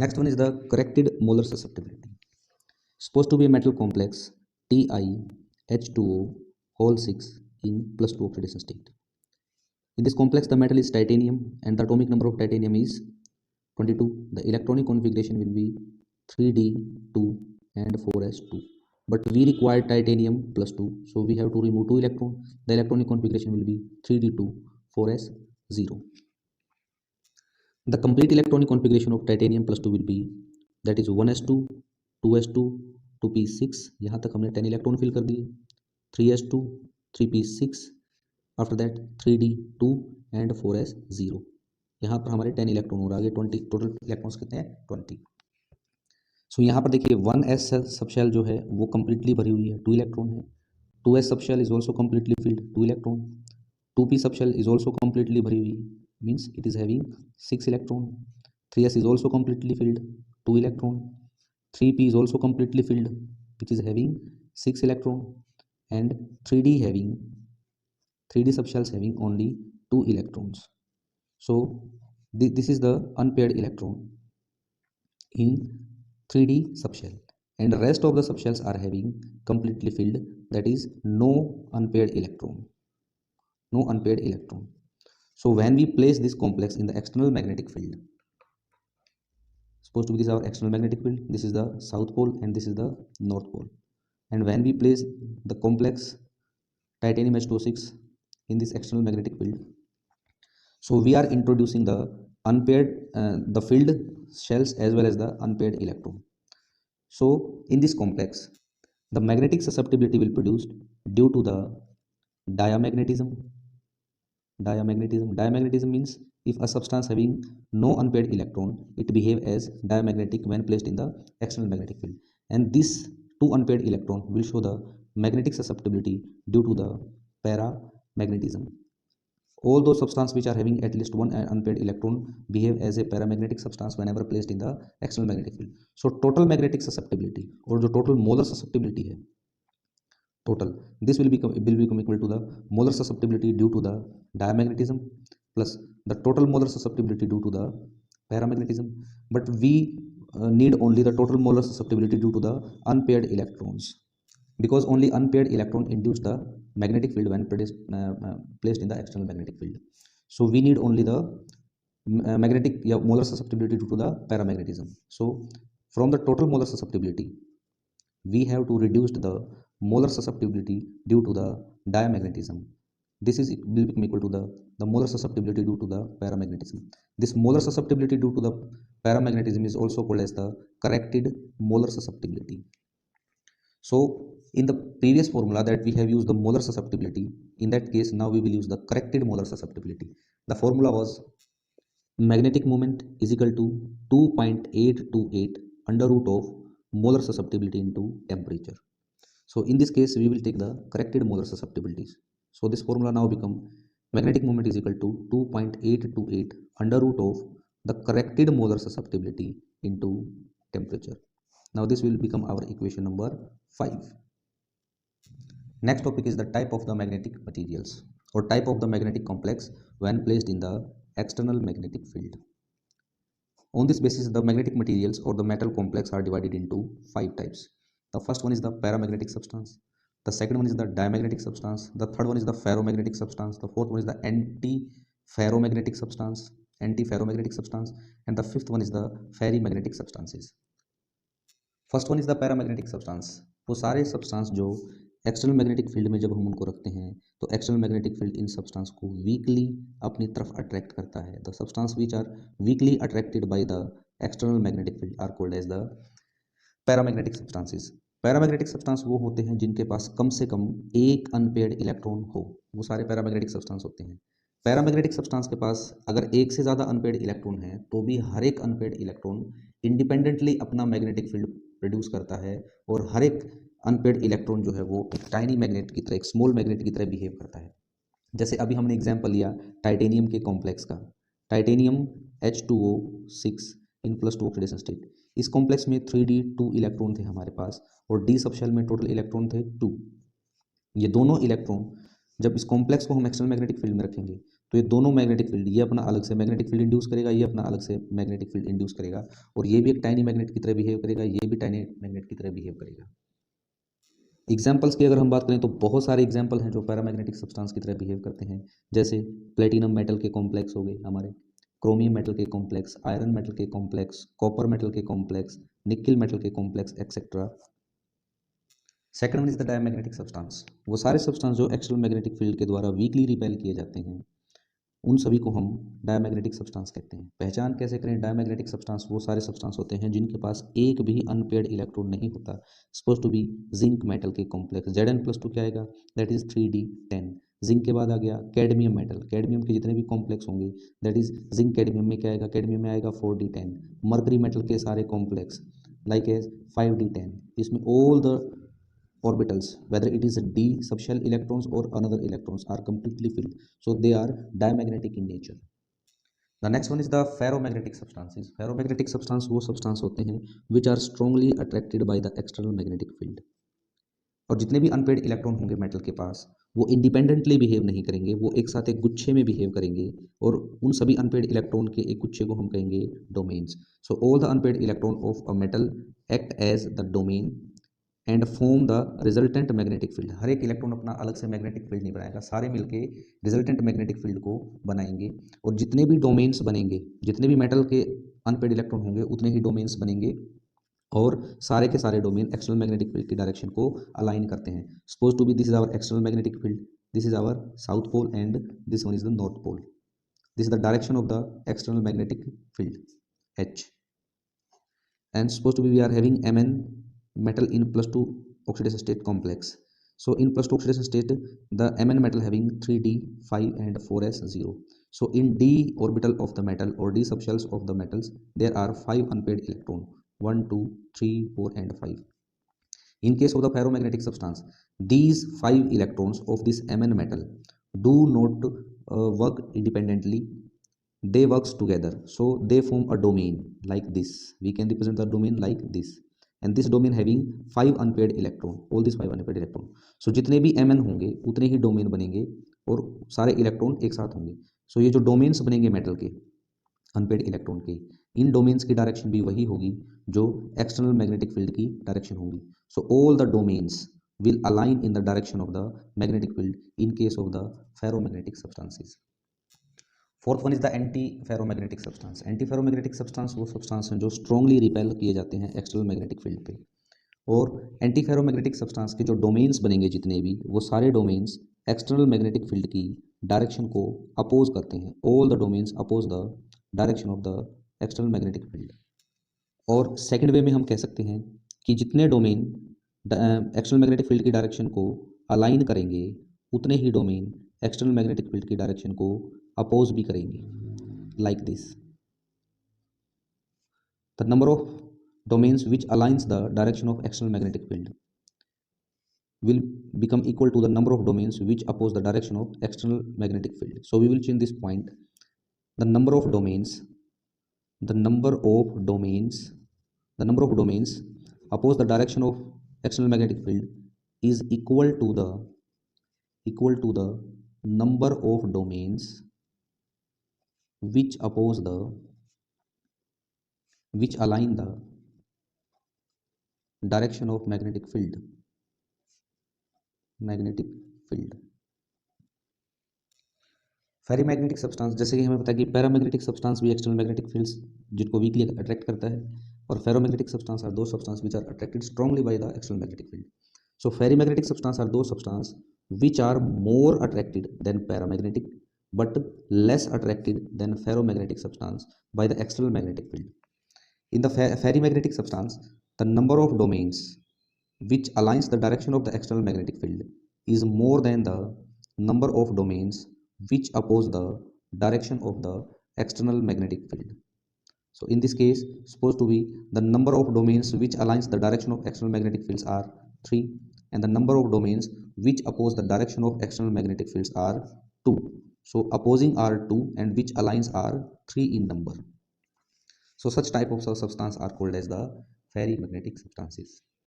Next one is the corrected molar susceptibility. Supposed to be a metal complex TiH2O whole 6 in +2 oxidation state. In this complex, the metal is titanium and the atomic number of titanium is 22. The electronic configuration will be 3d2 and 4s2. But we require titanium +2, so we have to remove 2 electrons. The electronic configuration will be 3d2 4s0. The complete electronic configuration of titanium +2 will be that is 1s2 2s2 2p6. यहाँ तक हमने 10 electron fill कर दिए. 3s2 3p6. After that 3d2 and 4s0. यहाँ पर हमारे 10 electron और आगे 20. टोटल इलेक्ट्रॉन्स कितने हैं? 20. सो यहाँ पर देखिए 1s सब शेल जो है वो कम्प्लीटली भरी हुई है, 2 इलेक्ट्रॉन है. 2s sub shell is also completely filled, 2 electron. 2p sub shell is also completely भरी हुई, means it is having 6 electron. 3s is also completely filled, 2 electron. 3p is also completely filled, which is having 6 electron, and 3d subshells having only 2 electrons. So this is the unpaired electron in 3d subshell, and the rest of the subshells are having completely filled, that is no unpaired electron. So when we place this complex in the external magnetic field, supposed to be this our external magnetic field, this is the south pole and this is the north pole, and when we place the complex titanium H26 in this external magnetic field, so we are introducing the unpaired the filled shells as well as the unpaired electron. So in this complex, the magnetic susceptibility will produced due to the diamagnetism. Diamagnetism means if a substance having no unpaired electron, it behave as diamagnetic when placed in the external magnetic field, and this 2 unpaired electron will show the magnetic susceptibility due to the paramagnetism. All those substances which are having at least one unpaired electron behave as a paramagnetic substance whenever placed in the external magnetic field. So total magnetic susceptibility or the total molar susceptibility है total, this will become equal to the molar susceptibility due to the diamagnetism plus the total molar susceptibility due to the paramagnetism. But we need only the total molar susceptibility due to the unpaired electrons, because only unpaired electron induce the magnetic field when placed in the external magnetic field. So we need only the magnetic molar susceptibility due to the paramagnetism. So from the total molar susceptibility, we have to reduce the molar susceptibility due to the diamagnetism. This is will become equal to the molar susceptibility due to the paramagnetism. This molar susceptibility due to the paramagnetism is also called as the corrected molar susceptibility. So in the previous formula that we have used the molar susceptibility, in that case now we will use the corrected molar susceptibility. The formula was magnetic moment is equal to 2.828 under root of molar susceptibility into temperature. So in this case we will take the corrected molar susceptibilities. So this formula now become magnetic moment is equal to 2.828 under root of the corrected molar susceptibility into temperature. Now this will become our equation number 5. Next topic is the type of the magnetic materials or type of the magnetic complex when placed in the external magnetic field. On this basis, the magnetic materials or the metal complex are divided into 5 types. The first one is the paramagnetic substance. The second one is the diamagnetic substance. The third one is the ferromagnetic substance. The fourth one is the anti-ferromagnetic substance. And the fifth one is the ferrimagnetic substances. First one is the paramagnetic substance. वो सारे substance जो external magnetic field में जब हम उनको रखते हैं तो एक्सटर्नल मैग्नेटिक फील्ड इन सब्सटेंस को वीकली अपनी तरफ अट्रैक्ट करता है. The substance which are weakly attracted by the external magnetic field are called as the paramagnetic substances. Paramagnetic substance वो होते हैं जिनके पास कम से कम एक अनपेयर्ड इलेक्ट्रॉन हो, वो सारे पैरामैग्नेटिक सब्सटेंस होते हैं. पैरामैग्नेटिक सब्सटेंस के पास अगर एक से ज़्यादा अनपेयर्ड इलेक्ट्रॉन है तो भी हर एक अनपेयर्ड इलेक्ट्रॉन इंडिपेंडेंटली अपना मैग्नेटिक फील्ड प्रोड्यूस करता है, और हर एक अनपेयर्ड इलेक्ट्रॉन जो है वो एक टाइनी मैग्नेट की तरह, एक स्मॉल मैग्नेट की तरह बिहेव करता है. जैसे अभी हमने एग्जांपल लिया टाइटेनियम के कॉम्प्लेक्स का, टाइटेनियम H2O6 इन +2 ऑक्सीडेशन स्टेट. इस कॉम्प्लेक्स में 3d2 इलेक्ट्रॉन थे हमारे पास और d सबशेल में टोटल इलेक्ट्रॉन थे 2. ये दोनों इलेक्ट्रॉन जब इस कॉम्प्लेक्स को हम एक्सटर्नल मैग्नेटिक फील्ड में रखेंगे तो ये दोनों मैग्नेटिक फील्ड, ये अपना अलग से मैग्नेटिक फील्ड इंड्यूस करेगा, ये अपना अलग से मैग्नेटिक फील्ड इंड्यूस करेगा, और ये भी एक टाइनी मैग्नेट की तरह बिहेव करेगा, ये भी टाइनी मैग्नेट की तरह बिहेव करेगा। एग्जाम्पल्स की अगर हम बात करें तो बहुत सारे एग्जाम्पल हैं जो पैरामैग्नेटिक सब्सटेंस की तरह बिहेव करते हैं, जैसे प्लेटिनम मेटल के कॉम्प्लेक्स हो गए हमारे, क्रोमियम मेटल के कॉम्प्लेक्स, आयरन मेटल के कॉम्प्लेक्स, कॉपर मेटल के कॉम्प्लेक्स, निकिल मेटल के complex etcetera. Second one is the diamagnetic substance, वो सारे सब्सटेंस जो एक्सटर्नल मैग्नेटिक फील्ड के द्वारा वीकली रिपेल किए जाते हैं, उन सभी को हम डायमैग्नेटिक सब्सटेंस कहते हैं। पहचान कैसे करें? डायमैग्नेटिक सब्सटेंस वो सारे सब्सटेंस होते हैं जिनके पास एक भी अनपेयर्ड इलेक्ट्रॉन नहीं होता। Suppose to be zinc metal के कॉम्प्लेक्स, Zn+2 क्या आएगा? That is 3d10। जिंक के बाद आ गया कैडमियम मेटल, कैडमियम के जितने भी कॉम्प्लेक्स होंगे दैट इज जिंक कैडमियम में क्या आएगा? कैडमियम में आएगा 4d10। मर्करी मेटल के सारे कॉम्प्लेक्स लाइक एज 5d10, इसमें all the orbitals, whether it is d subshell electrons or another electrons, are completely filled, so they are diamagnetic in nature. The next one is the ferromagnetic substances. Ferromagnetic substance वो substance होते हैं which are strongly attracted by the external magnetic field. और जितने भी unpaired electron होंगे metal के पास, वो independently behave नहीं करेंगे, वो एक साथ एक गुच्छे में बिहेव करेंगे, और उन सभी अनपेड इलेक्ट्रॉन के एक गुच्छे को हम कहेंगे domains. So all the unpaid electron of a metal act as the domain and form the resultant magnetic field. हर एक इलेक्ट्रॉन अपना अलग से मैग्नेटिक फील्ड नहीं बनाएगा, सारे मिलके रिजल्टेंट मैग्नेटिक फील्ड को बनाएंगे, और जितने भी डोमेन्स बनेंगे, जितने भी मेटल के अनपेड इलेक्ट्रॉन होंगे उतने ही डोमेन्स बनेंगे, और सारे के सारे डोमेन एक्सटर्नल मैग्नेटिक फील्ड की डायरेक्शन को अलाइन करते हैं। Suppose to be this is our external magnetic field, this is our south pole and this one is the north pole. This is the direction of the external magnetic field H, and supposed to be we are having Mn metal in +2 oxidation state complex. So in +2 oxidation state the Mn metal having 3d 5 and 4s0. So in d orbital of the metal or d subshells of the metals there are 5 unpaired electron, 1 2 3 4 and 5. In case of the ferromagnetic substance, these 5 electrons of this Mn metal do not work independently, they works together, so they form a domain like this. We can represent the domain like this, and this domain having 5 unpaired electron, all these 5 unpaired electron. So जितने भी Mn होंगे उतने ही domain बनेंगे और सारे electron एक साथ होंगे। सो ये जो डोमेन्स बनेंगे मेटल के अनपेड इलेक्ट्रॉन के, इन डोमेन्स की डायरेक्शन भी वही होगी जो एक्सटर्नल मैग्नेटिक फील्ड की डायरेक्शन होगी। सो all the domains will align in the direction of the magnetic field in case of the ferromagnetic substances. Fourth one is the anti ferromagnetic substance. Anti ferromagnetic substance वो substance हैं जो strongly repel किए जाते हैं external magnetic field पे, और anti ferromagnetic substance के जो डोमेन्स बनेंगे जितने भी, वो सारे डोमेन्स एक्सटर्नल मैग्नेटिक फील्ड की डायरेक्शन को अपोज करते हैं। All the domains oppose the direction of the external magnetic field. और सेकेंड वे में हम कह सकते हैं कि जितने डोमेन एक्सटर्नल मैग्नेटिक फील्ड की डायरेक्शन को अलाइन करेंगे उतने ही डोमेन एक्सटर्नल मैग्नेटिक फील्ड की डायरेक्शन को अपोज भी करेंगे, like this. The number of domains which aligns the direction of external magnetic field will become equal to the number of domains which oppose the direction of external magnetic field. So we will change this point. The number of domains oppose the direction of external magnetic field is equal to the number of domains which align the direction of magnetic field. Ferrimagnetic substance, जैसे कि हमें पता है कि paramagnetic substance भी external magnetic fields जिनको weakly attract करता है, और ferromagnetic substance are those substance which are attracted strongly by the external magnetic field. So ferrimagnetic substance are those substance which are more attracted than paramagnetic but less attracted than ferromagnetic substance by the external magnetic field. In the ferrimagnetic substance, the number of domains which aligns the direction of the external magnetic field is more than the number of domains which oppose the direction of the external magnetic field. So in this case, supposed to be the number of domains which aligns the direction of external magnetic fields are 3, and the number of domains which oppose the direction of external magnetic fields are 2. So opposing are 2 and which aligns are 3 in number. So such type of substance are called as the ferrimagnetic substances.